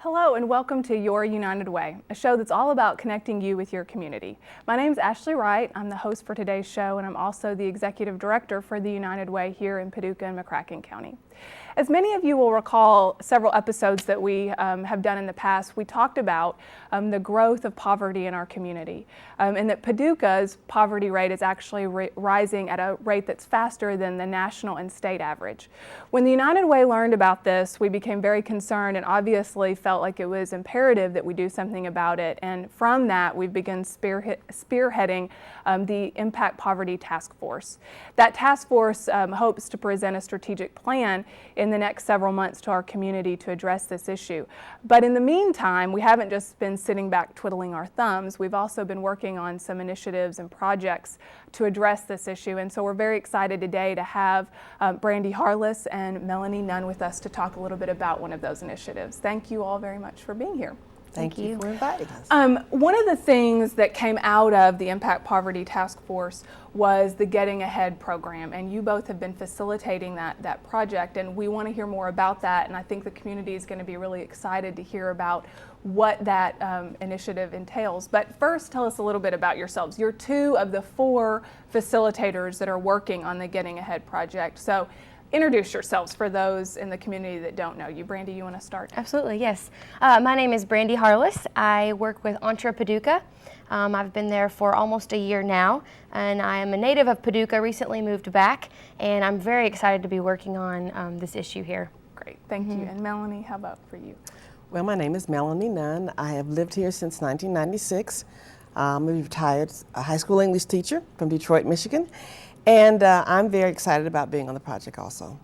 Hello and welcome to Your United Way, a show that's all about connecting you with your community. My name is Ashley Wright. I'm the host for today's show, and I'm also the executive director for the United Way here in Paducah and McCracken County. As many of you will recall, several episodes that we have done in the past, we talked about the growth of poverty in our community, and that Paducah's poverty rate is actually rising at a rate that's faster than the national and state average. When the United Way learned about this, we became very concerned and obviously felt like it was imperative that we do something about it, and from that we've begun spearheading the Impact Poverty Task Force. That task force hopes to present a strategic plan in the next several months to our community to address this issue. But in the meantime, we haven't just been sitting back twiddling our thumbs. We've also been working on some initiatives and projects to address this issue. And so we're very excited today to have Brandi Harless and Melanie Nunn with us to talk a little bit about one of those initiatives. Thank you all very much for being here. Thank you for inviting us. One of the things that came out of the Impact Poverty Task Force was the Getting Ahead program, and you both have been facilitating that project, and we want to hear more about that, and I think the community is going to be really excited to hear about what that initiative entails. But first, tell us a little bit about yourselves. You're two of the four facilitators that are working on the Getting Ahead project. So introduce yourselves for those in the community that don't know you. Brandi, you want to start? Absolutely, yes. My name is Brandi Harless. I work with Entre Paducah. I've been there for almost a year now, and I am a native of Paducah, recently moved back, and I'm very excited to be working on this issue here. Great, thank you. And Melanie, how about for you? Well, my name is Melanie Nunn. I have lived here since 1996. I'm a retired high school English teacher from Detroit, Michigan. And I'm very excited about being on the project also.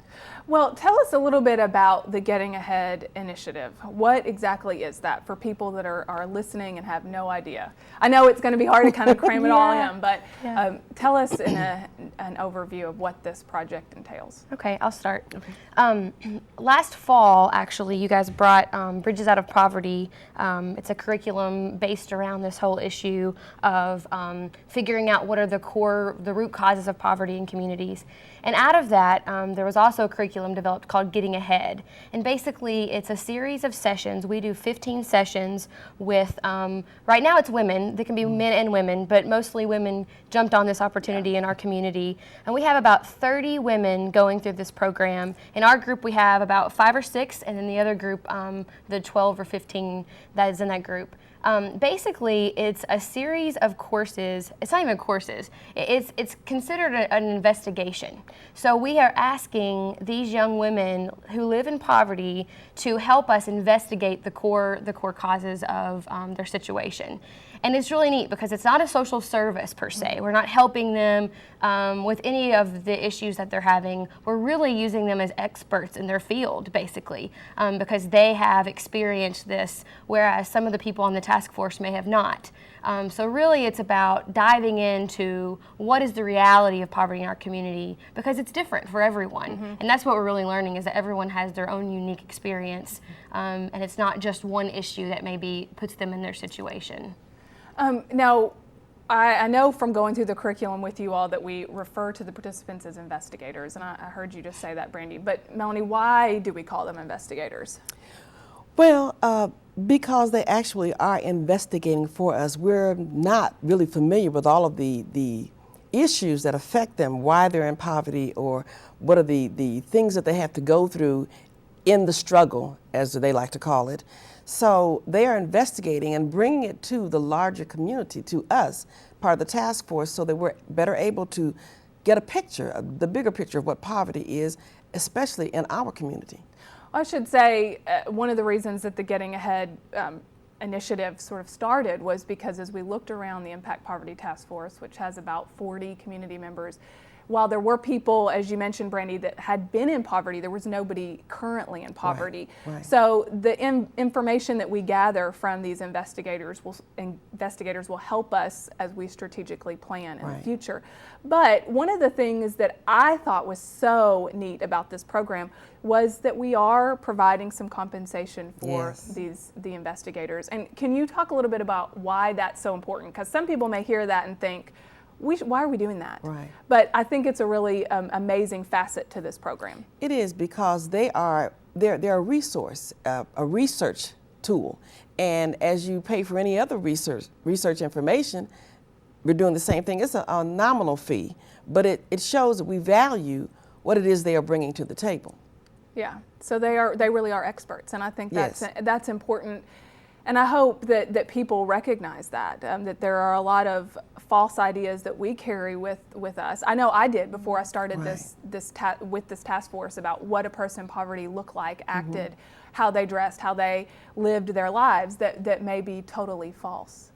Well, tell us a little bit about the Getting Ahead initiative. What exactly is that for people that are listening and have no idea? I know it's going to be hard to kind of cram it all in, but tell us in an overview of what this project entails. Okay, I'll start. Okay. Last fall, actually, you guys brought Bridges Out of Poverty. It's a curriculum based around this whole issue of figuring out what are the root causes of poverty in communities. And out of that, there was also a curriculum developed called Getting Ahead. And basically, it's a series of sessions. We do 15 sessions with, right now it's women. They can be men and women, but mostly women jumped on this opportunity in our community. And we have about 30 women going through this program. In our group, we have about 5 or 6, and in the other group, the 12 or 15 that is in that group. Basically, it's a series of courses. It's not even courses. It's considered an investigation. So we are asking these young women who live in poverty to help us investigate the core causes of their situation. And it's really neat because it's not a social service per se. We're not helping them with any of the issues that they're having. We're really using them as experts in their field, basically, because they have experienced this, whereas some of the people on the task force may have not. So really it's about diving into what is the reality of poverty in our community, because it's different for everyone. And that's what we're really learning, is that everyone has their own unique experience, and it's not just one issue that maybe puts them in their situation. Now, I know from going through the curriculum with you all that we refer to the participants as investigators, and I heard you just say that, Brandi. But Melanie, why do we call them investigators? Well, because they actually are investigating for us. We're not really familiar with all of the issues that affect them, why they're in poverty, or what are the things that they have to go through in the struggle, as they like to call it. So they are investigating and bringing it to the larger community, to us, part of the task force, so that we're better able to get a picture, the bigger picture of what poverty is, especially in our community. I should say one of the reasons that the Getting Ahead initiative sort of started was because as we looked around the Impact Poverty Task Force, which has about 40 community members, while there were people, as you mentioned, Brandi, that had been in poverty, there was nobody currently in poverty. Right. So the information that we gather from these investigators will help us as we strategically plan in the future. But one of the things that I thought was so neat about this program was that we are providing some compensation for the investigators. And can you talk a little bit about why that's so important? Because some people may hear that and think, why are we doing that? Right. But I think it's a really amazing facet to this program. It is, because they're a resource, a research tool. And as you pay for any other research information, we're doing the same thing. It's a nominal fee, but it shows that we value what it is they are bringing to the table. Yeah, so they really are experts, and I think Yes. that's important. And I hope that people recognize that there are a lot of false ideas that we carry with us. I know I did before I started Right. this task force about what a person in poverty looked like, acted, how they dressed, how they lived their lives, that may be totally false.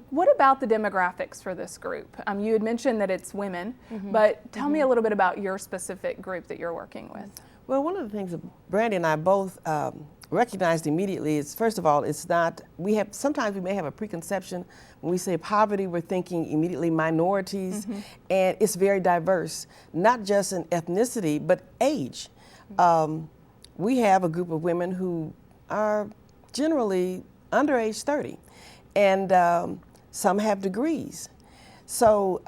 What about the demographics for this group? You had mentioned that it's women, but tell me a little bit about your specific group that you're working with. Well, one of the things that Brandi and I both recognized immediately is, first of all, it's not, sometimes we may have a preconception. When we say poverty, we're thinking immediately minorities, and it's very diverse, not just in ethnicity, but age. We have a group of women who are generally under age 30, and some have degrees. So,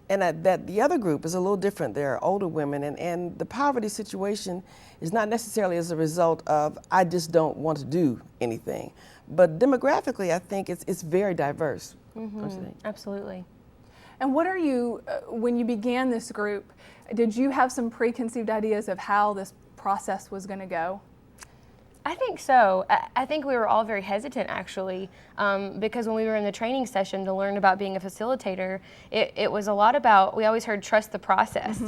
that the other group is a little different. They're older women, and the poverty situation is not necessarily as a result of, I just don't want to do anything. But demographically, I think it's very diverse. Absolutely. And what are you, when you began this group, did you have some preconceived ideas of how this process was going to go? I think so. I think we were all very hesitant, actually, because when we were in the training session to learn about being a facilitator, it was a lot about, we always heard trust the process,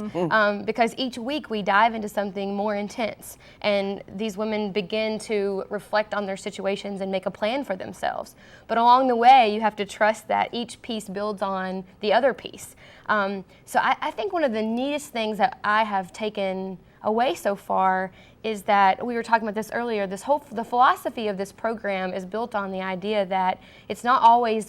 because each week we dive into something more intense, and these women begin to reflect on their situations and make a plan for themselves. But along the way, you have to trust that each piece builds on the other piece. So I think one of the neatest things that I have taken away so far is that, we were talking about this earlier, the philosophy of this program is built on the idea that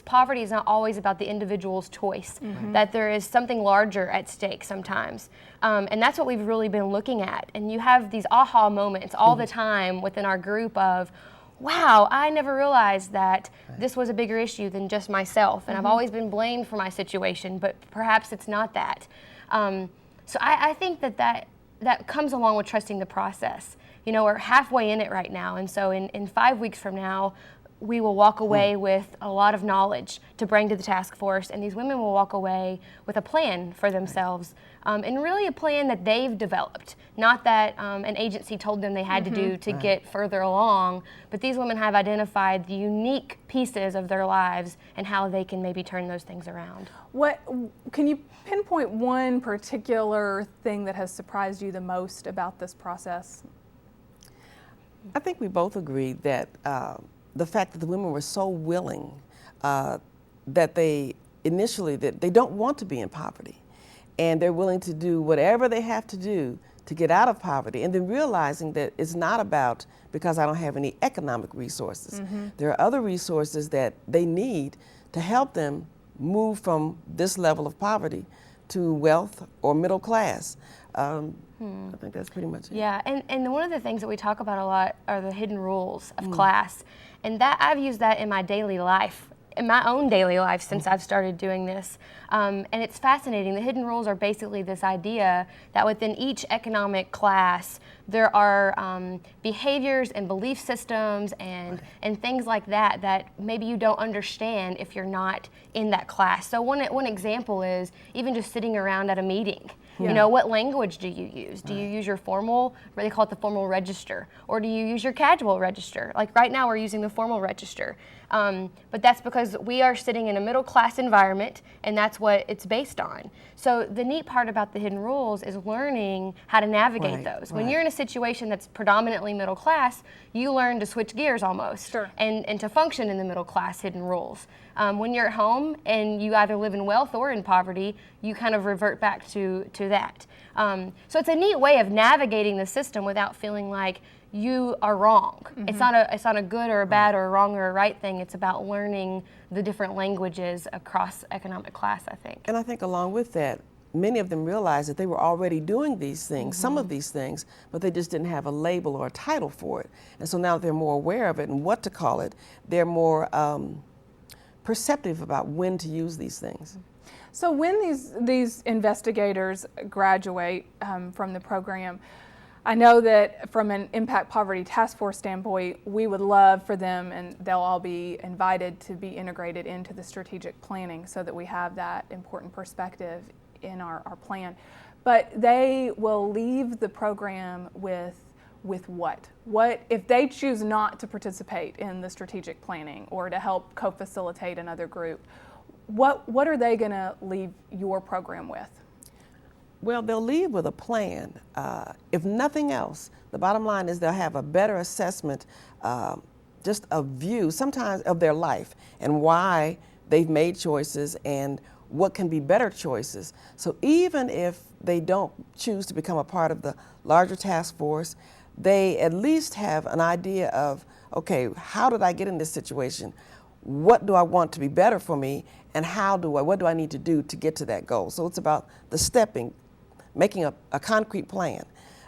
poverty is not always about the individual's choice, that there is something larger at stake sometimes. And that's what we've really been looking at. And you have these aha moments all the time within our group of, wow, I never realized that this was a bigger issue than just myself. And I've always been blamed for my situation, but perhaps it's not that. So I think that comes along with trusting the process. You know, we're halfway in it right now, and so in 5 weeks from now, we will walk away with a lot of knowledge to bring to the task force, and these women will walk away with a plan for themselves, and really a plan that they've developed, not that an agency told them they had to do to get further along, but these women have identified the unique pieces of their lives and how they can maybe turn those things around. Can you pinpoint one particular thing that has surprised you the most about this process? I think we both agreed that the fact that the women were so willing, that they don't want to be in poverty, and they're willing to do whatever they have to do to get out of poverty, and then realizing that it's not about, because I don't have any economic resources. There are other resources that they need to help them move from this level of poverty to wealth or middle class. I think that's pretty much it. Yeah, and one of the things that we talk about a lot are the hidden rules of class. And that I've used that in my daily life, in my own daily life since I've started doing this. And it's fascinating. The hidden rules are basically this idea that within each economic class, there are behaviors and belief systems and things like that maybe you don't understand if you're not in that class. So one example is even just sitting around at a meeting. You know, what language do you use? Do you use your formal, or they call it the formal register, or do you use your casual register? Like right now we're using the formal register. But that's because we are sitting in a middle class environment, and that's what it's based on. So the neat part about the hidden rules is learning how to navigate those. When you're in a situation that's predominantly middle class, you learn to switch gears almost, and to function in the middle class hidden rules. When you're at home and you either live in wealth or in poverty, you kind of revert back to that. So it's a neat way of navigating the system without feeling like you are wrong. It's not a good or a bad or a wrong or a right thing. It's about learning the different languages across economic class, I think. And I think along with that, many of them realized that they were already doing these things, some of these things, but they just didn't have a label or a title for it. And so now that they're more aware of it and what to call it, they're more perceptive about when to use these things. So when these investigators graduate from the program, I know that from an Impact Poverty Task Force standpoint, we would love for them, and they'll all be invited to be integrated into the strategic planning so that we have that important perspective in our plan. But they will leave the program with what? What if they choose not to participate in the strategic planning or to help co-facilitate another group? What are they going to leave your program with? Well, they'll leave with a plan. If nothing else, the bottom line is they'll have a better assessment, just a view sometimes of their life and why they've made choices and what can be better choices. So even if they don't choose to become a part of the larger task force, they at least have an idea of, okay, how did I get in this situation? What do I want to be better for me? And what do I need to do to get to that goal? So it's about the stepping, making a concrete plan.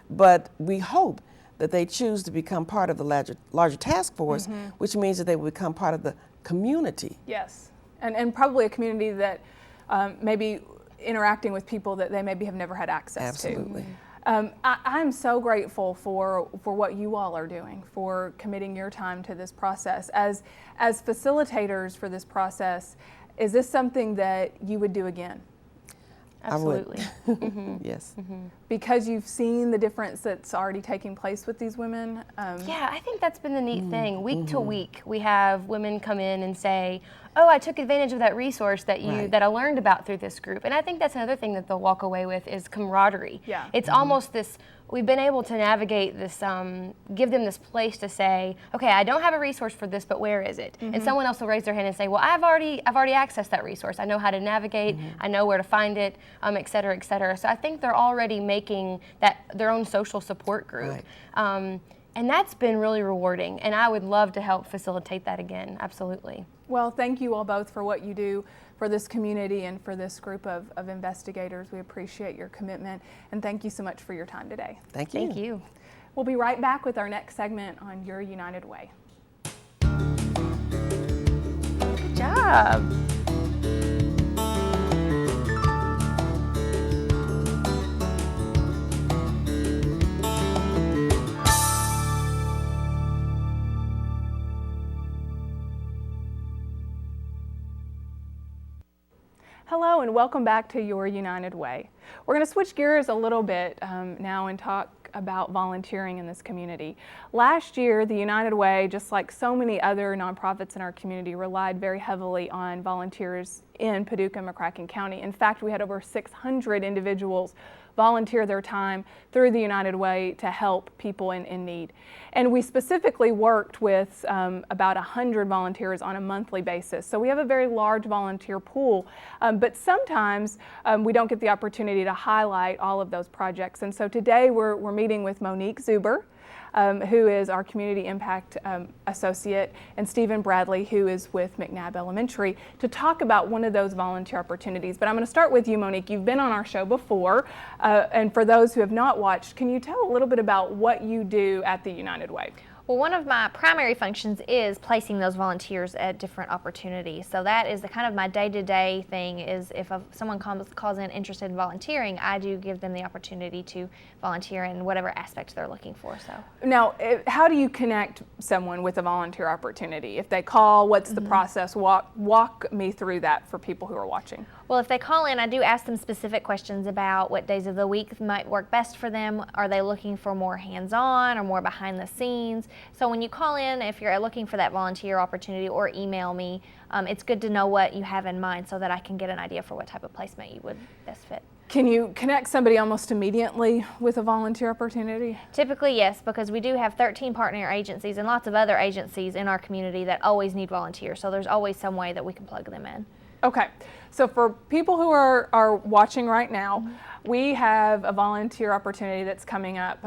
But we hope that they choose to become part of the larger task force, which means that they will become part of the community. Yes, and probably a community that maybe interacting with people that they maybe have never had access to. Absolutely. I'm so grateful for what you all are doing, for committing your time to this process. As facilitators for this process, is this something that you would do again? Absolutely. I would. Yes. Because you've seen the difference that's already taking place with these women? Yeah, I think that's been the neat thing. Week to week, we have women come in and say, oh, I took advantage of that resource that I learned about through this group. And I think that's another thing that they'll walk away with is camaraderie. Yeah. It's almost this, we've been able to navigate this, give them this place to say, okay, I don't have a resource for this, but where is it? And someone else will raise their hand and say, well, I've already accessed that resource. I know how to navigate, I know where to find it, et cetera, et cetera. So I think they're already making that their own social support group. Right. And that's been really rewarding, and I would love to help facilitate that again, absolutely. Well, thank you all both for what you do for this community and for this group of investigators. We appreciate your commitment, and thank you so much for your time today. Thank you. Thank you. We'll be right back with our next segment on Your United Way. Good job. Hello and welcome back to Your United Way. We're going to switch gears a little bit now and talk about volunteering in this community. Last year, the United Way, just like so many other nonprofits in our community, relied very heavily on volunteers in Paducah and McCracken County. In fact, we had over 600 individuals volunteer their time through the United Way to help people in need. And we specifically worked with about 100 volunteers on a monthly basis. So we have a very large volunteer pool, but sometimes we don't get the opportunity to highlight all of those projects. And so today we're meeting with Monique Zuber, who is our Community Impact Associate, and Stephen Bradley, who is with McNabb Elementary, to talk about one of those volunteer opportunities. But I'm going to start with you, Monique. You've been on our show before, and for those who have not watched, can you tell a little bit about what you do at the United Way? Well, one of my primary functions is placing those volunteers at different opportunities. So that is the kind of my day-to-day thing is if someone calls in interested in volunteering, I do give them the opportunity to volunteer in whatever aspect they're looking for. So now, how do you connect someone with a volunteer opportunity? If they call, what's the process? Walk me through that for people who are watching. Well, if they call in, I do ask them specific questions about what days of the week might work best for them. Are they looking for more hands-on or more behind the scenes? So when you call in, if you're looking for that volunteer opportunity or email me, it's good to know what you have in mind so that I can get an idea for what type of placement you would best fit. Can you connect somebody almost immediately with a volunteer opportunity? Typically, yes, because we do have 13 partner agencies and lots of other agencies in our community that always need volunteers. So there's always some way that we can plug them in. Okay, so for people who are watching right now, we have a volunteer opportunity that's coming up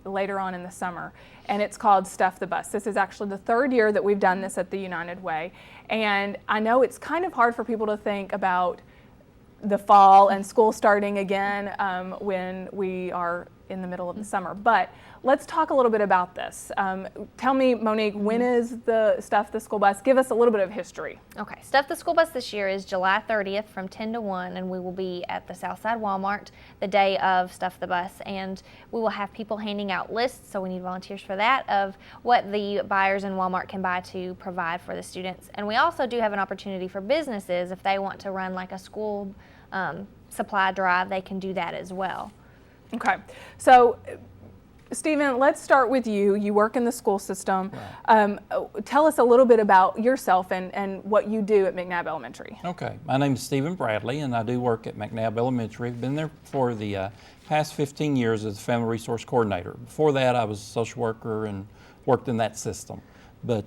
later on in the summer, and it's called Stuff the Bus. This is actually the third year that we've done this at the United Way, and I know it's kind of hard for people to think about the fall and school starting again when we are in the middle of the summer. But let's talk a little bit about this. Tell me, Monique, when is the Stuff the School Bus? Give us a little bit of history. Okay, Stuff the School Bus this year is July 30th from 10 to 1, and we will be at the Southside Walmart the day of Stuff the Bus, and we will have people handing out lists, so we need volunteers for that, of what the buyers in Walmart can buy to provide for the students. And we also do have an opportunity for businesses, if they want to run like a school supply drive, they can do that as well. Okay, so Stephen, let's start with you. You work in the school system. Right. Tell us a little bit about yourself and what you do at McNabb Elementary. Okay, my name is Stephen Bradley, and I do work at McNabb Elementary. I've been there for the past 15 years as a family resource coordinator. Before that, I was a social worker and worked in that system. But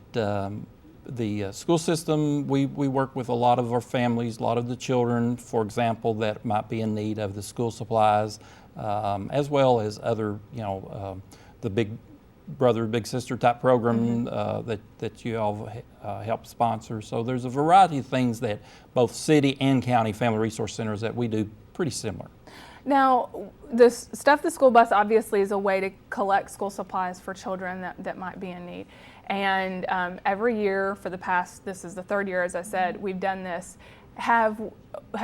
the school system, we work with a lot of our families, a lot of the children, for example, that might be in need of the school supplies, as well as other, the big brother, big sister type program that you all help sponsor. So there's a variety of things that both city and county family resource centers that we do pretty similar. Now, this Stuff the School Bus obviously is a way to collect school supplies for children that might be in need. And every year for the past, this is the third year, as I said, we've done this. Have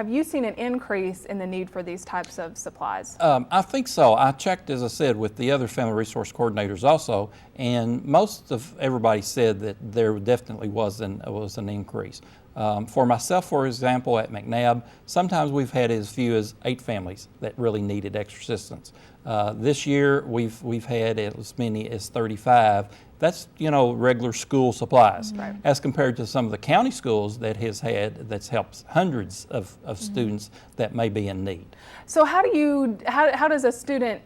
you seen an increase in the need for these types of supplies? I think so. I checked, as I said, with the other family resource coordinators also, and most of everybody said that there definitely was an increase. For myself, for example, at McNabb, sometimes we've had as few as 8 families that really needed extra assistance. This year, we've had as many as 35. That's, regular school supplies, right, as compared to some of the county schools that's helped hundreds of students that may be in need. So how does a student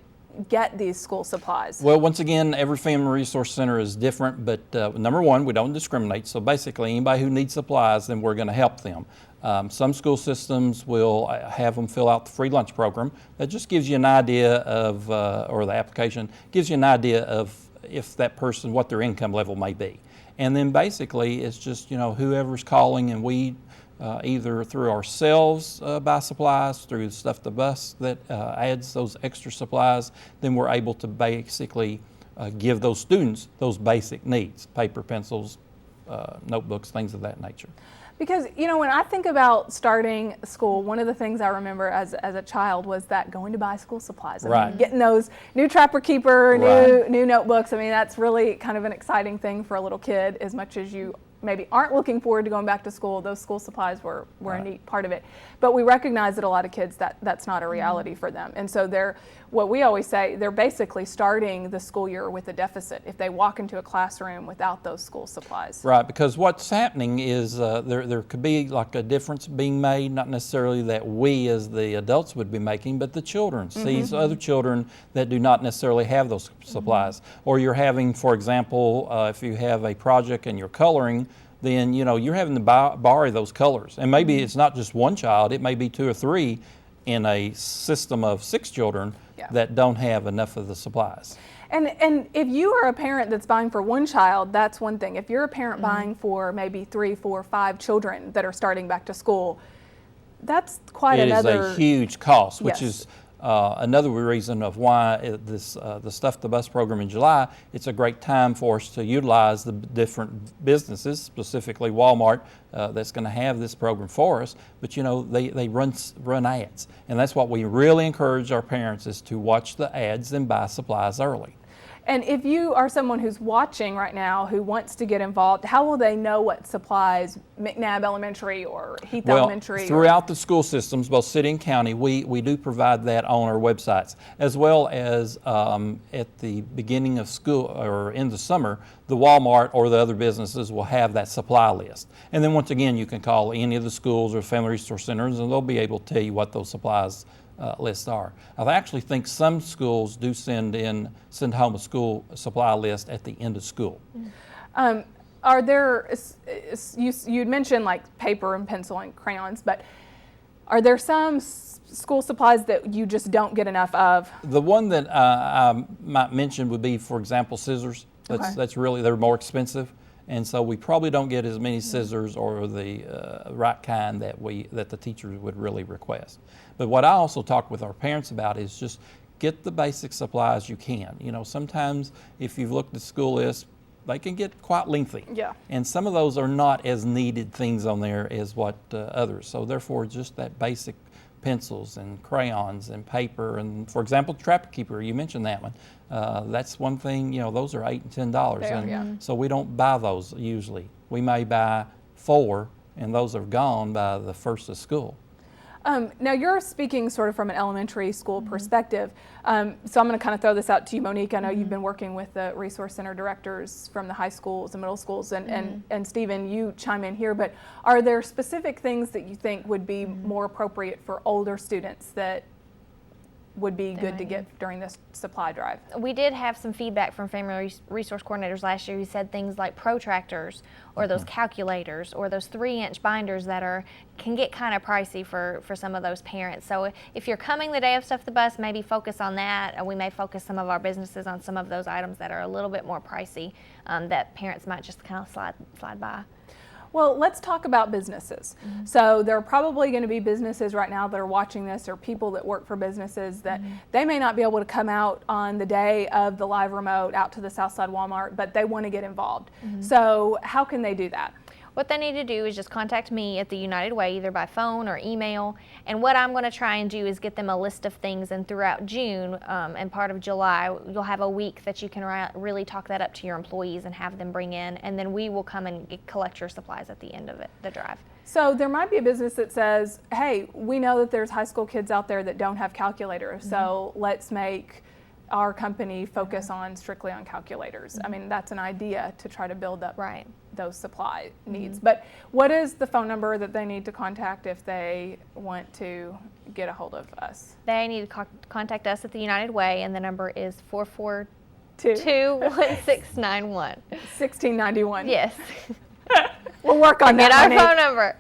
get these school supplies? Well, once again, every family resource center is different, but number one, we don't discriminate. So basically, anybody who needs supplies, then we're going to help them. Some school systems will have them fill out the free lunch program. That just gives you an idea of, or the application gives you an idea of if that person, what their income level may be. And then basically, it's just, whoever's calling, and we either through ourselves buy supplies, through Stuff the Bus that adds those extra supplies, then we're able to basically give those students those basic needs, paper, pencils, notebooks, things of that nature. Because, when I think about starting school, one of the things I remember as a child was that going to buy school supplies. I mean, getting those new Trapper Keeper, new notebooks. I mean, that's really kind of an exciting thing for a little kid, as much as you maybe aren't looking forward to going back to school. Those school supplies were a neat part of it. But we recognize that a lot of kids, that's not a reality for them. And so what we always say, they're basically starting the school year with a deficit if they walk into a classroom without those school supplies. Right, because what's happening is there could be like a difference being made, not necessarily that we as the adults would be making, but the children. See other children that do not necessarily have those supplies. Or you're having, for example, if you have a project and you're coloring, then you're having to borrow those colors. And maybe it's not just one child, it may be 2 or 3 in a system of 6 children that don't have enough of the supplies. And if you are a parent that's buying for one child, that's one thing. If you're a parent buying for maybe 3, 4, 5 children that are starting back to school, that's quite another... It is a huge cost, which is another reason of why the Stuff the Bus program in July, it's a great time for us to utilize the different businesses, specifically Walmart, that's going to have this program for us. But they run ads, and that's what we really encourage our parents is to watch the ads and buy supplies early. And if you are someone who's watching right now who wants to get involved, how will they know what supplies McNabb Elementary or Heath Elementary? Throughout the school systems, both city and county, we do provide that on our websites, as well as at the beginning of school or in the summer, the Walmart or the other businesses will have that supply list. And then once again, you can call any of the schools or family resource centers, and they'll be able to tell you what those supplies lists are. I actually think some schools do send home a school supply list at the end of school. Are there, you'd mentioned like paper and pencil and crayons, but are there some school supplies that you just don't get enough of? The one that I might mention would be, for example, scissors. That's really, they're more expensive. And so we probably don't get as many scissors or the right kind that the teachers would really request. But what I also talk with our parents about is just get the basic supplies you can. You know, sometimes if you've looked at school lists, they can get quite lengthy. Yeah. And some of those are not as needed things on there as what others. So therefore, just that basic pencils and crayons and paper, and for example, Trapper Keeper, you mentioned that one. That's one thing, you know, those are $8 and $10. They are, and yeah. so we don't buy those usually. We may buy 4, and those are gone by the first of school. Now you're speaking sort of from an elementary school perspective, so I'm going to kind of throw this out to you, Monique. I know you've been working with the resource center directors from the high schools and middle schools, and Stephen, you chime in here, but are there specific things that you think would be more appropriate for older students that would be good to get during this supply drive? We did have some feedback from family resource coordinators last year who said things like protractors or those calculators or those 3-inch binders that can get kind of pricey for some of those parents. So if you're coming the day of Stuff the Bus, maybe focus on that, and we may focus some of our businesses on some of those items that are a little bit more pricey that parents might just kind of slide by. Well, let's talk about businesses. So there are probably going to be businesses right now that are watching this, or people that work for businesses that they may not be able to come out on the day of the live remote out to the Southside Walmart, but they want to get involved. So how can they do that? What they need to do is just contact me at the United Way, either by phone or email. And what I'm going to try and do is get them a list of things. And throughout June and part of July, you'll have a week that you can really talk that up to your employees and have them bring in. And then we will come and collect your supplies at the end of the drive. So there might be a business that says, hey, we know that there's high school kids out there that don't have calculators, so let's make our company focus on strictly on calculators. I mean, that's an idea to try to build up those supply needs. But what is the phone number that they need to contact if they want to get a hold of us? They need to contact us at the United Way, and the number is 442-1691. 1691. Yes. We'll work on Get that. our phone number.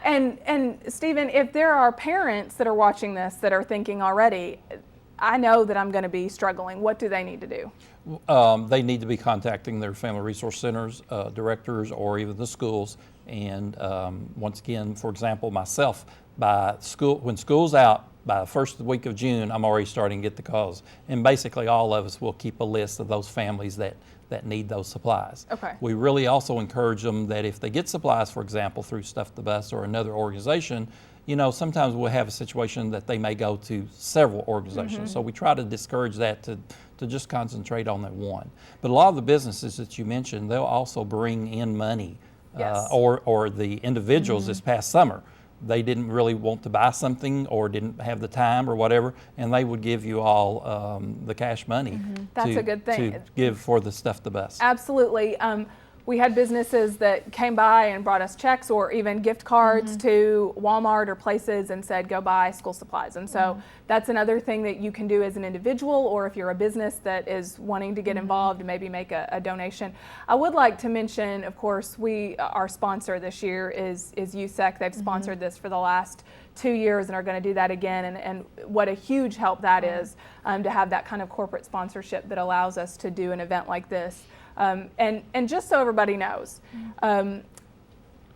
And Stephen, if there are parents that are watching this that are thinking already, I know that I'm going to be struggling, what do they need to do? They need to be contacting their family resource centers, directors, or even the schools. And once again, for example, myself, when school's out, by the first week of June, I'm already starting to get the calls. And basically all of us will keep a list of those families that need those supplies. Okay. We really also encourage them that if they get supplies, for example, through Stuff the Bus or another organization, you know, sometimes we'll have a situation that they may go to several organizations. So we try to discourage that to just concentrate on that one. But a lot of the businesses that you mentioned, they'll also bring in money. Yes. Or the individuals this past summer, they didn't really want to buy something or didn't have the time or whatever, and they would give you all the cash money That's a good thing. to give for the Stuff the Bus. Absolutely. We had businesses that came by and brought us checks or even gift cards to Walmart or places and said, go buy school supplies. And so that's another thing that you can do as an individual, or if you're a business that is wanting to get involved and maybe make a donation. I would like to mention, of course, our sponsor this year is USEC. They've sponsored this for the last 2 years and are going to do that again. And what a huge help that is to have that kind of corporate sponsorship that allows us to do an event like this. And just so everybody knows,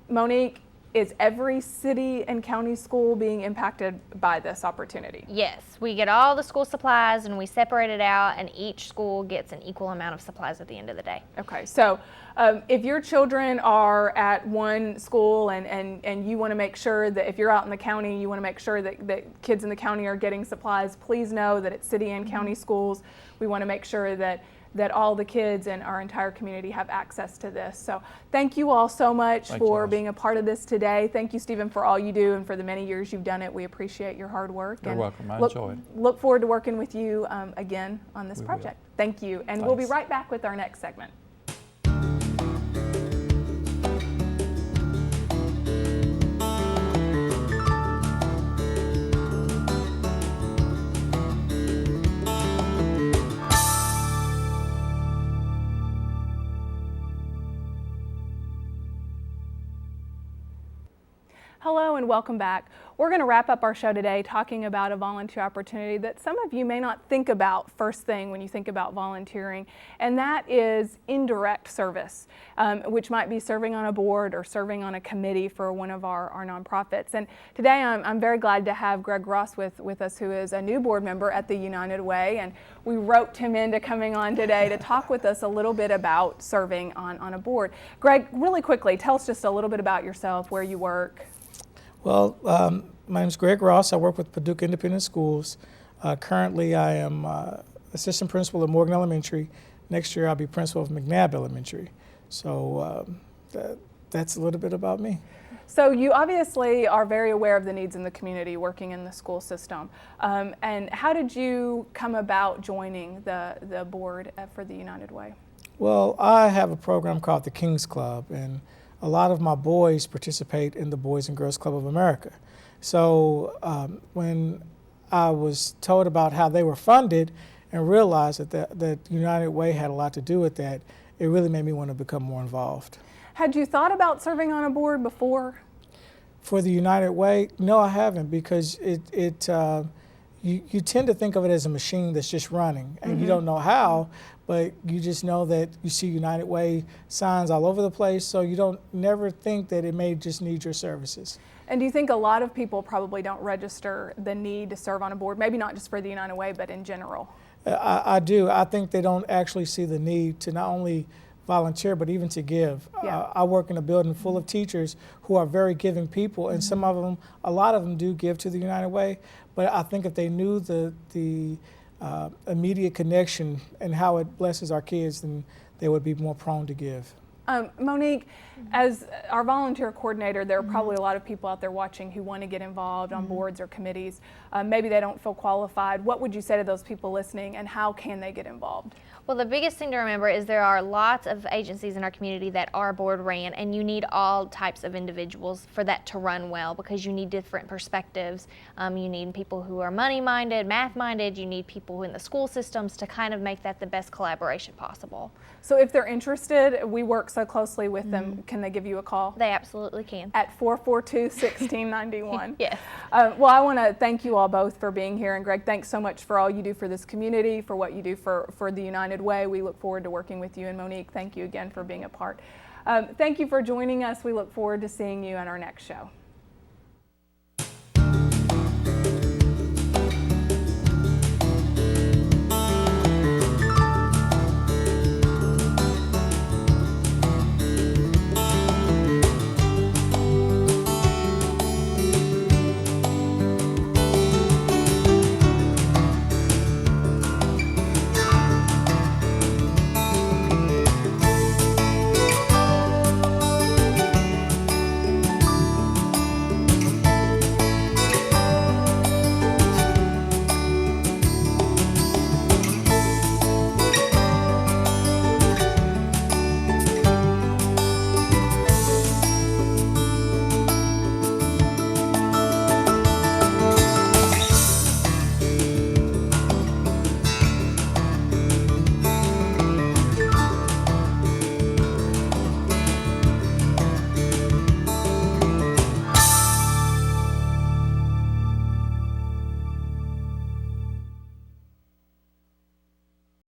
Monique, is every city and county school being impacted by this opportunity? Yes, we get all the school supplies and we separate it out, and each school gets an equal amount of supplies at the end of the day. Okay, so if your children are at one school and you want to make sure that if you're out in the county, you want to make sure that kids in the county are getting supplies, please know that it's city and county schools. We want to make sure that all the kids in our entire community have access to this. So thank you all so much for being a part of this today. Thank you, Stephen, for all you do and for the many years you've done it. We appreciate your hard work. You're welcome. I enjoyed it. Look forward to working with you again on this project. Thank you. And we'll be right back with our next segment. Hello and welcome back. We're going to wrap up our show today talking about a volunteer opportunity that some of you may not think about first thing when you think about volunteering, and that is indirect service, which might be serving on a board or serving on a committee for one of our nonprofits. And today I'm very glad to have Greg Ross with us, who is a new board member at the United Way, and we roped him into coming on today to talk with us a little bit about serving on a board. Greg, really quickly, tell us just a little bit about yourself, where you work. Well, my name is Greg Ross. I work with Paducah Independent Schools. Currently, I am assistant principal at Morgan Elementary. Next year, I'll be principal of McNabb Elementary. So that's a little bit about me. So you obviously are very aware of the needs in the community working in the school system. And how did you come about joining the board for the United Way? Well, I have a program called the King's Club, and a lot of my boys participate in the Boys and Girls Club of America. So when I was told about how they were funded and realized that United Way had a lot to do with that, it really made me want to become more involved. Had you thought about serving on a board before? For the United Way, no, I haven't, because you tend to think of it as a machine that's just running, and you don't know how, but you just know that you see United Way signs all over the place, so you don't never think that it may just need your services. And do you think a lot of people probably don't register the need to serve on a board, maybe not just for the United Way, but in general? I do. I think they don't actually see the need to not only volunteer, but even to give. Yeah. I work in a building full of teachers who are very giving people, and some of them, a lot of them do give to the United Way, but I think if they knew the immediate connection and how it blesses our kids, then they would be more prone to give. Monique, as our volunteer coordinator, there are probably a lot of people out there watching who want to get involved on boards or committees. Maybe they don't feel qualified. What would you say to those people listening, and how can they get involved? Well, the biggest thing to remember is there are lots of agencies in our community that are board ran, and you need all types of individuals for that to run well, because you need different perspectives. You need people who are money-minded, math-minded. You need people in the school systems to kind of make that the best collaboration possible. So if they're interested, we work so closely with them, can they give you a call? They absolutely can. At 442-1691. Yes. Well, I want to thank you all both for being here. And Greg, thanks so much for all you do for this community, for what you do for the United Way. We look forward to working with you. And Monique, thank you again for being a part. Thank you for joining us. We look forward to seeing you on our next show.